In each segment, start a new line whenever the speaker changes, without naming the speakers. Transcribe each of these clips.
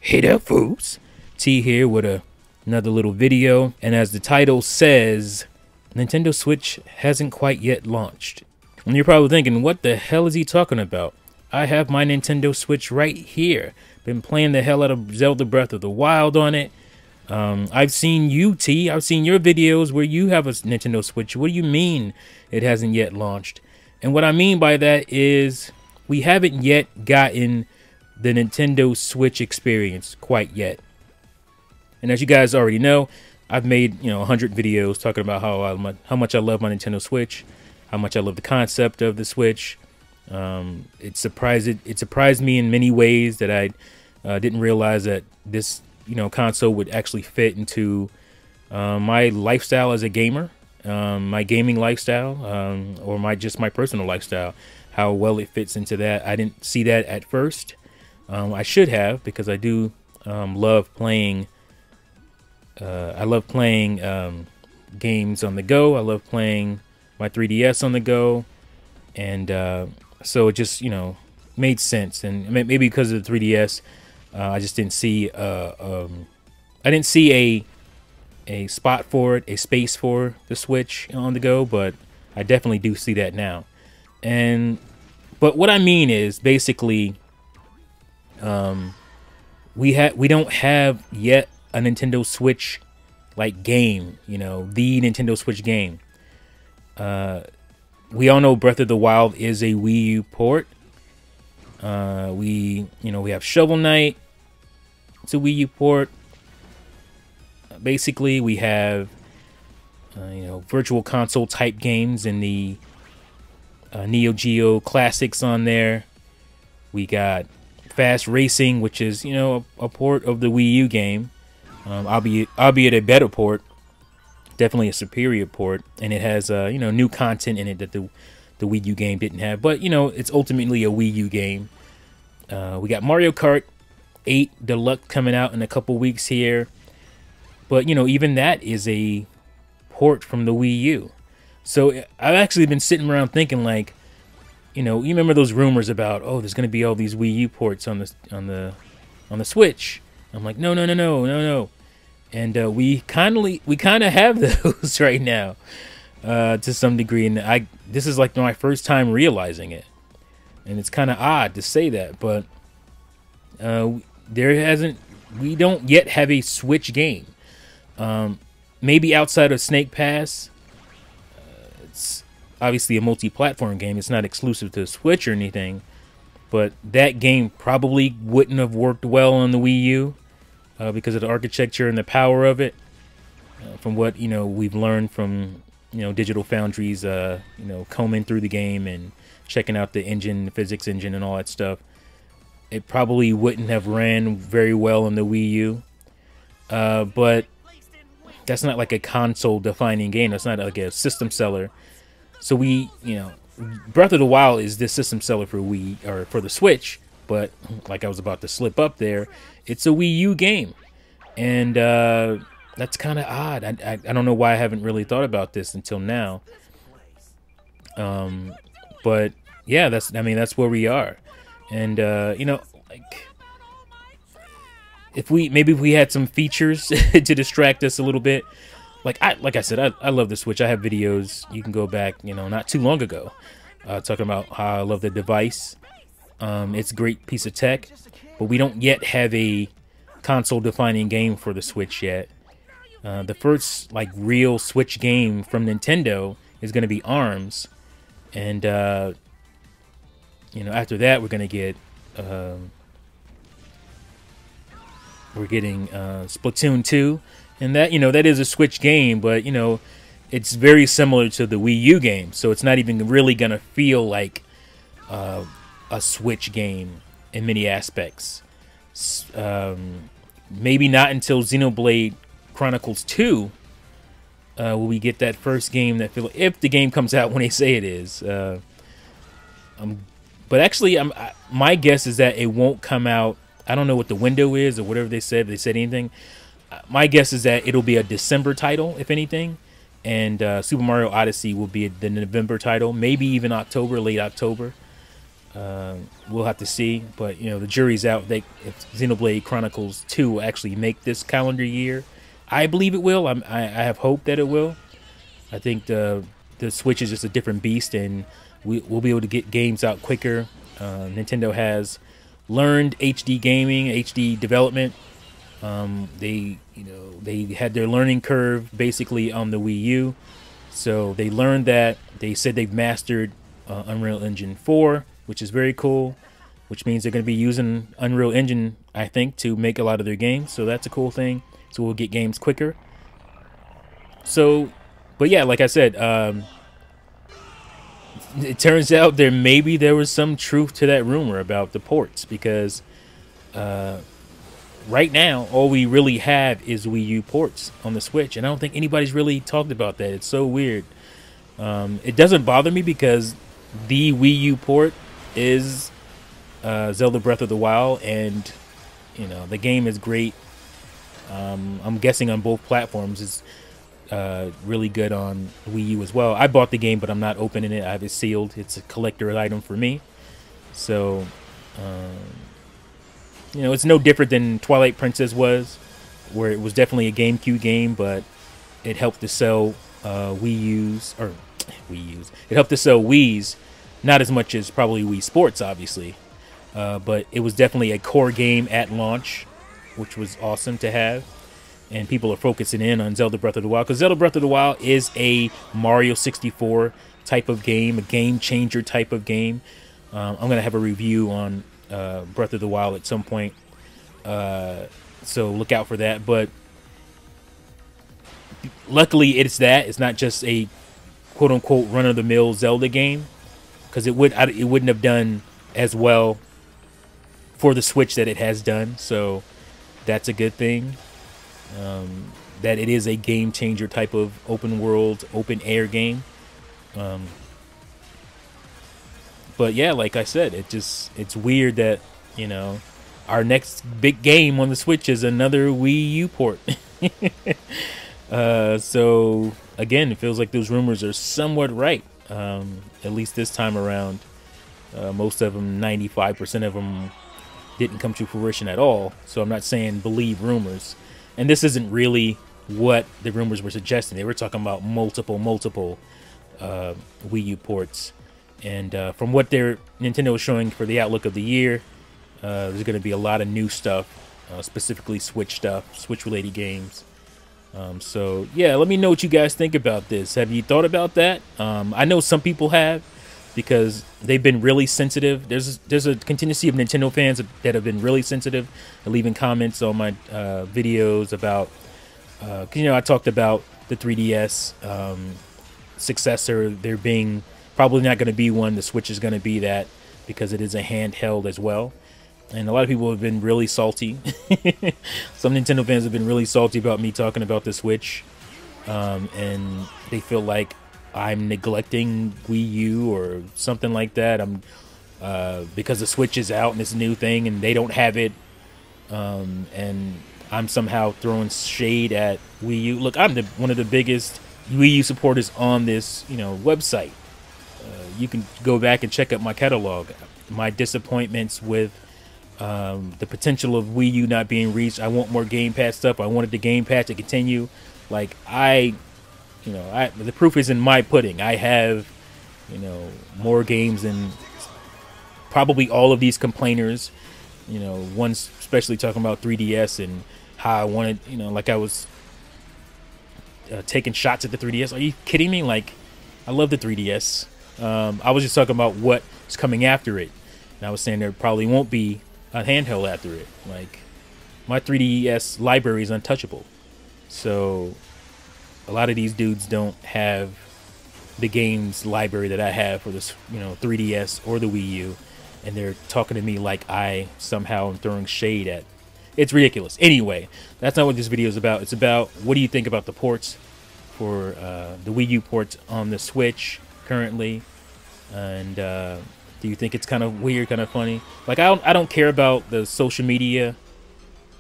Hey there, fools. T here with another little video. And as the title says, Nintendo Switch hasn't quite yet launched. And you're probably thinking, what the hell is he talking about? I have my Nintendo Switch right here. Been playing the hell out of Zelda Breath of the Wild on it. I've seen you, T. I've seen your videos where you have a Nintendo Switch. What do you mean it hasn't yet launched? And what I mean by that is we haven't yet gotten the Nintendo Switch experience quite yet. And as you guys already know, I've made 100 videos talking about how much I love my Nintendo Switch, how much I love the concept of the Switch. It surprised me in many ways that I didn't realize that this console would actually fit into my lifestyle as a gamer, my gaming lifestyle, or my personal lifestyle. How well it fits into that. I didn't see that at first. I should have, because I do love playing. I love playing games on the go. I love playing my 3DS on the go, and so it just made sense. And maybe because of the 3DS, I just didn't see a spot for it, a space for the Switch on the go. But I definitely do see that now. But what I mean is basically, we don't have yet a Nintendo Switch like game, the Nintendo Switch game. We all know Breath of the Wild is a Wii U port. We have Shovel Knight. It's a Wii U port. Basically, we have virtual console type games in the Neo Geo classics on there. We got Fast Racing, which is a port of the Wii U game, albeit a better port, definitely a superior port, and it has new content in it that the Wii U game didn't have. But it's ultimately a Wii U game. We got Mario Kart 8 Deluxe coming out in a couple weeks here, but even that is a port from the Wii U. So I've actually been sitting around thinking, like, you remember those rumors about, oh, there's going to be all these Wii U ports on the Switch. I'm like, no. And we kind of have those right now, to some degree. And this is like my first time realizing it, and it's kind of odd to say that, but we don't yet have a Switch game. Maybe outside of Snake Pass. It's obviously a multi-platform game. It's not exclusive to Switch or anything, but that game probably wouldn't have worked well on the Wii U because of the architecture and the power of it. From what we've learned from Digital Foundry's combing through the game and checking out the engine, the physics engine, and all that stuff, it probably wouldn't have ran very well on the Wii U. But that's not like a console-defining game. That's not like a system seller. So Breath of the Wild is this system seller for Wii, or for the Switch. But like I was about to slip up there, it's a Wii U game, and that's kind of odd. I don't know why I haven't really thought about this until now. But yeah, that's where we are, and like, if we had some features to distract us a little bit. Like I said, I love the Switch. I have videos. You can go back, not too long ago, talking about how I love the device. It's a great piece of tech, but we don't yet have a console-defining game for the Switch yet. The first real Switch game from Nintendo is going to be ARMS, and after that we're going to get Splatoon 2. And that that is a Switch game, but it's very similar to the Wii U game, so it's not even really gonna feel like a Switch game in many aspects. Maybe not until Xenoblade Chronicles 2 will we get that first game that if the game comes out when they say it is. But actually, my guess is that it won't come out. I don't know what the window is or whatever they said. If they said anything. My guess is that it'll be a December title, if anything, and Super Mario Odyssey will be the November title, maybe even October, late October. We'll have to see, but you know, the jury's out. If Xenoblade Chronicles 2 will actually make this calendar year, I believe it will. I have hope that it will. I think the Switch is just a different beast, and we'll be able to get games out quicker. Nintendo has learned HD gaming, HD development. They had their learning curve basically on the Wii U, so they learned that. They said they've mastered Unreal Engine 4, which is very cool, which means they're going to be using Unreal Engine, I think, to make a lot of their games. So that's a cool thing. So we'll get games quicker. So, but yeah, like I said, it turns out there was some truth to that rumor about the ports, because right now all we really have is Wii U ports on the Switch, and I don't think anybody's really talked about that. It's so weird. It doesn't bother me because the Wii U port is Zelda Breath of the Wild, and you know, the game is great. I'm guessing on both platforms. It's really good on Wii U as well. I bought the game, but I'm not opening it. I have it sealed. It's a collector item for me. So, you know, it's no different than Twilight Princess was, where it was definitely a GameCube game, but it helped to sell It helped to sell Wii's, not as much as probably Wii Sports, obviously. But it was definitely a core game at launch, which was awesome to have. And people are focusing in on Zelda Breath of the Wild, because Zelda Breath of the Wild is a Mario 64 type of game, a game changer type of game. I'm going to have a review on Breath of the Wild at some point, so look out for that. But luckily it's not just a quote-unquote run-of-the-mill Zelda game, because it wouldn't have done as well for the Switch that it has done. So that's a good thing. That it is a game changer type of open world, open air game. But yeah, like I said, it's weird that, you know, our next big game on the Switch is another Wii U port. So again, it feels like those rumors are somewhat right. At least this time around. Most of them, 95% of them, didn't come to fruition at all. So I'm not saying believe rumors. And this isn't really what the rumors were suggesting. They were talking about multiple Wii U ports. And from what Nintendo was showing for the outlook of the year, there's going to be a lot of new stuff, specifically Switch stuff, Switch-related games. So, yeah, let me know what you guys think about this. Have you thought about that? I know some people have, because they've been really sensitive. There's a contingency of Nintendo fans that have been really sensitive and leaving comments on my videos about, you know, I talked about the 3DS successor. There being probably not going to be one. The Switch is going to be that, because it is a handheld as well. And a lot of people have been really salty. Some Nintendo fans have been really salty about me talking about the Switch. And they feel like I'm neglecting Wii U or something like that. Because the Switch is out and this new thing and they don't have it. And I'm somehow throwing shade at Wii U. Look, I'm one of the biggest Wii U supporters on this, you know, website. You can go back and check out my catalog. My disappointments with the potential of Wii U not being reached. I want more Game Pass stuff. I wanted the Game Pass to continue. Like, the proof is in my pudding. I have, you know, more games than probably all of these complainers. You know, one's especially talking about 3DS and how I wanted, you know, like I was taking shots at the 3DS. Are you kidding me? Like, I love the 3DS. I was just talking about what's coming after it. And I was saying there probably won't be a handheld after it. Like, my 3DS library is untouchable. So a lot of these dudes don't have the games library that I have for this, you know, 3DS or the Wii U, and they're talking to me like I somehow am throwing shade at. It's ridiculous. Anyway, that's not what this video is about. It's about, what do you think about the ports for the Wii U ports on the Switch currently, and do you think it's kind of weird, kind of funny? Like, I don't care about the social media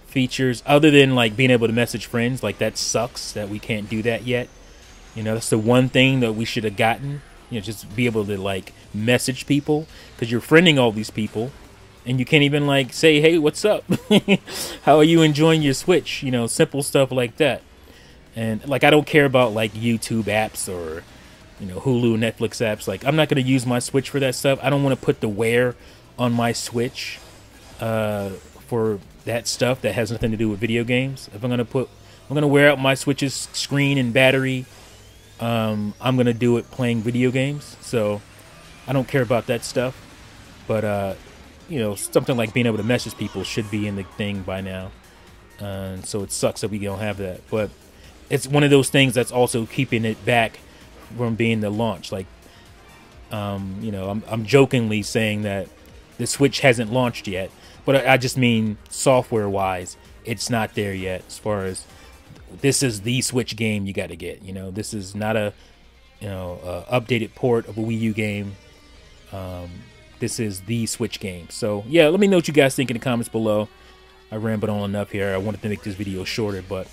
features other than like being able to message friends. Like, that sucks that we can't do that yet. You know, that's the one thing that we should have gotten You know, just be able to like message people, because you're friending all these people, and you can't even like say, hey, what's up? How are you enjoying your Switch? You know, simple stuff like that. And like, I don't care about like YouTube apps or, you know, Hulu, Netflix apps. Like, I'm not going to use my Switch for that stuff. I don't want to put the wear on my Switch for that stuff that has nothing to do with video games. If I'm going to wear out my Switch's screen and battery, I'm going to do it playing video games. So I don't care about that stuff. But, you know, something like being able to message people should be in the thing by now. So it sucks that we don't have that. But it's one of those things that's also keeping it back from being the launch. Like, you know, I'm jokingly saying that the Switch hasn't launched yet. But I just mean software-wise, it's not there yet. As far as this is the Switch game you got to get. You know, this is not a, you know, updated port of a Wii U game. This is the Switch game. So yeah, let me know what you guys think in the comments below. I rambled on enough here. I wanted to make this video shorter, but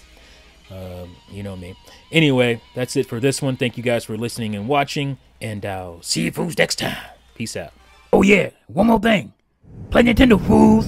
you know me. Anyway, that's it for this one. Thank you guys for listening and watching, and I'll see you fools next time. Peace out. Oh yeah, one more thing. Play Nintendo, fools.